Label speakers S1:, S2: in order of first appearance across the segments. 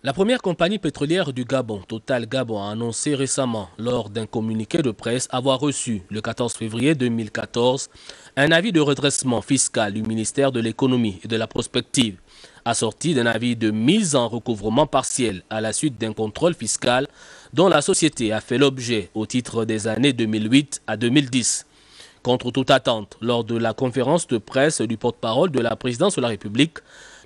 S1: La première compagnie pétrolière du Gabon, Total Gabon, a annoncé récemment, lors d'un communiqué de presse, avoir reçu, le 14 février 2014, un avis de redressement fiscal du ministère de l'Économie et de la Prospective, assorti d'un avis de mise en recouvrement partiel à la suite d'un contrôle fiscal dont la société a fait l'objet au titre des années 2008 à 2010. Contre toute attente, lors de la conférence de presse du porte-parole de la présidence de la République,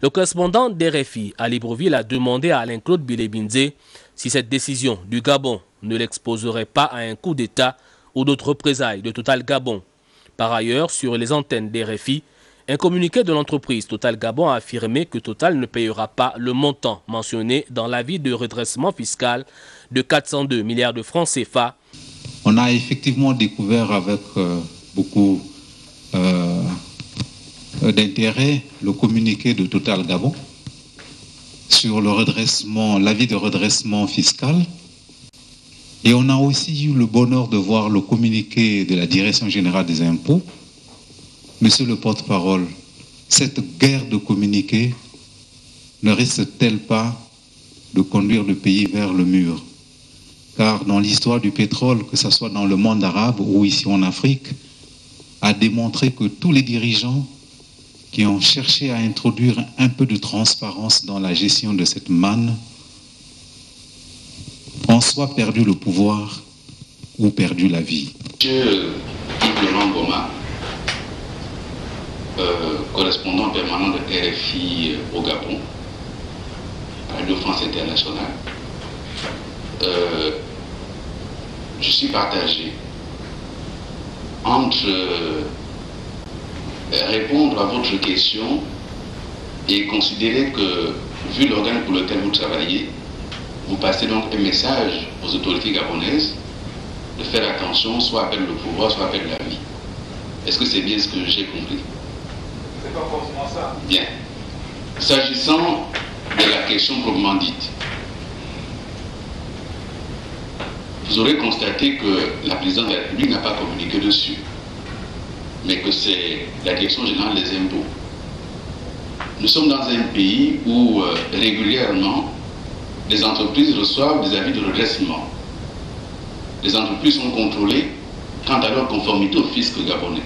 S1: le correspondant d'RFI à Libreville a demandé à Alain-Claude Bilebinze si cette décision du Gabon ne l'exposerait pas à un coup d'État ou d'autres représailles de Total Gabon. Par ailleurs, sur les antennes d'RFI, un communiqué de l'entreprise Total Gabon a affirmé que Total ne payera pas le montant mentionné dans l'avis de redressement fiscal de 402 milliards de francs CFA.
S2: On a effectivement découvert avec beaucoup d'intérêt le communiqué de Total Gabon sur le redressement, l'avis de redressement fiscal. Et on a aussi eu le bonheur de voir le communiqué de la Direction générale des impôts. Monsieur le porte-parole, cette guerre de communiqués ne risque-t-elle pas de conduire le pays vers le mur? Car dans l'histoire du pétrole, que ce soit dans le monde arabe ou ici en Afrique, a démontré que tous les dirigeants qui ont cherché à introduire un peu de transparence dans la gestion de cette manne ont soit perdu le pouvoir ou perdu la vie.
S3: Monsieur Yves Goma, correspondant permanent de RFI au Gabon, à Radio France Internationale, je suis partagé entre répondre à votre question et considérer que, vu l'organe pour lequel vous travaillez, vous passez donc un message aux autorités gabonaises de faire attention, soit avec le pouvoir, soit avec la vie. Est-ce que c'est bien ce que j'ai compris?
S4: C'est pas forcément ça.
S3: Bien. S'agissant de la question proprement dite, vous aurez constaté que la présidente de la République n'a pas communiqué dessus, mais que c'est la Direction générale des impôts. Nous sommes dans un pays où régulièrement les entreprises reçoivent des avis de redressement. Les entreprises sont contrôlées quant à leur conformité au fisc gabonais.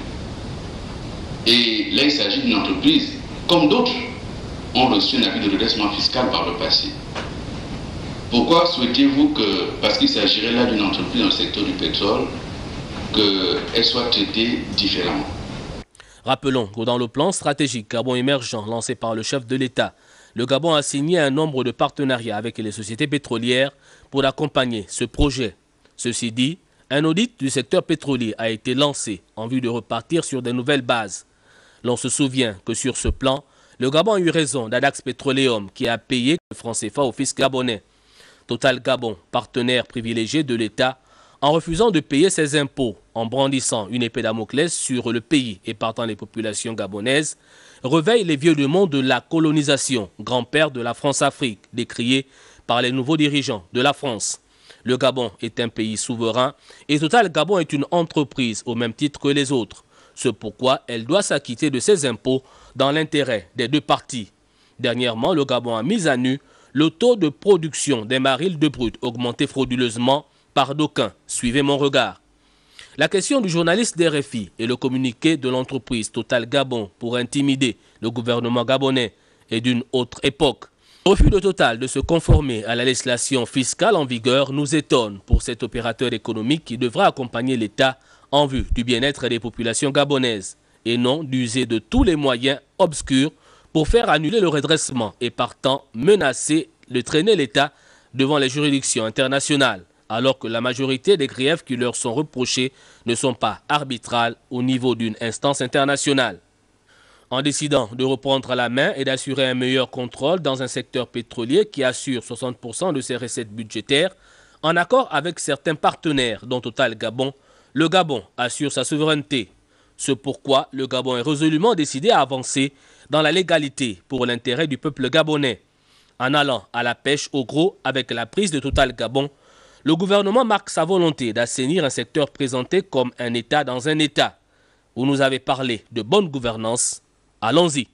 S3: Et là, il s'agit d'une entreprise, comme d'autres ont reçu un avis de redressement fiscal par le passé. Pourquoi souhaitez-vous que, parce qu'il s'agirait là d'une entreprise dans le secteur du pétrole, qu'elle soit traitée différemment?
S1: Rappelons que dans le plan stratégique Gabon émergent lancé par le chef de l'État, le Gabon a signé un nombre de partenariats avec les sociétés pétrolières pour accompagner ce projet. Ceci dit, un audit du secteur pétrolier a été lancé en vue de repartir sur de nouvelles bases. L'on se souvient que sur ce plan, le Gabon a eu raison d'Adax Petroleum qui a payé le franc CFA au fisc gabonais. Total Gabon, partenaire privilégié de l'État, en refusant de payer ses impôts, en brandissant une épée Damoclès sur le pays et partant les populations gabonaises, réveille les vieux démons de la colonisation, grand-père de la France-Afrique, décrié par les nouveaux dirigeants de la France. Le Gabon est un pays souverain et Total Gabon est une entreprise au même titre que les autres. C'est pourquoi elle doit s'acquitter de ses impôts dans l'intérêt des deux parties. Dernièrement, le Gabon a mis à nu le taux de production des barils de brut augmenté frauduleusement par d'aucuns. Suivez mon regard. La question du journaliste d'RFI et le communiqué de l'entreprise Total Gabon pour intimider le gouvernement gabonais est d'une autre époque. Le refus de Total de se conformer à la législation fiscale en vigueur nous étonne pour cet opérateur économique qui devra accompagner l'État en vue du bien-être des populations gabonaises et non d'user de tous les moyens obscurs pour faire annuler le redressement et partant menacer de traîner l'État devant les juridictions internationales, alors que la majorité des griefs qui leur sont reprochés ne sont pas arbitrales au niveau d'une instance internationale. En décidant de reprendre la main et d'assurer un meilleur contrôle dans un secteur pétrolier qui assure 60% de ses recettes budgétaires, en accord avec certains partenaires dont Total Gabon, le Gabon assure sa souveraineté. C'est pourquoi le Gabon est résolument décidé à avancer dans la légalité pour l'intérêt du peuple gabonais. En allant à la pêche au gros avec la prise de Total Gabon, le gouvernement marque sa volonté d'assainir un secteur présenté comme un État dans un État. Vous nous avez parlé de bonne gouvernance. Allons-y.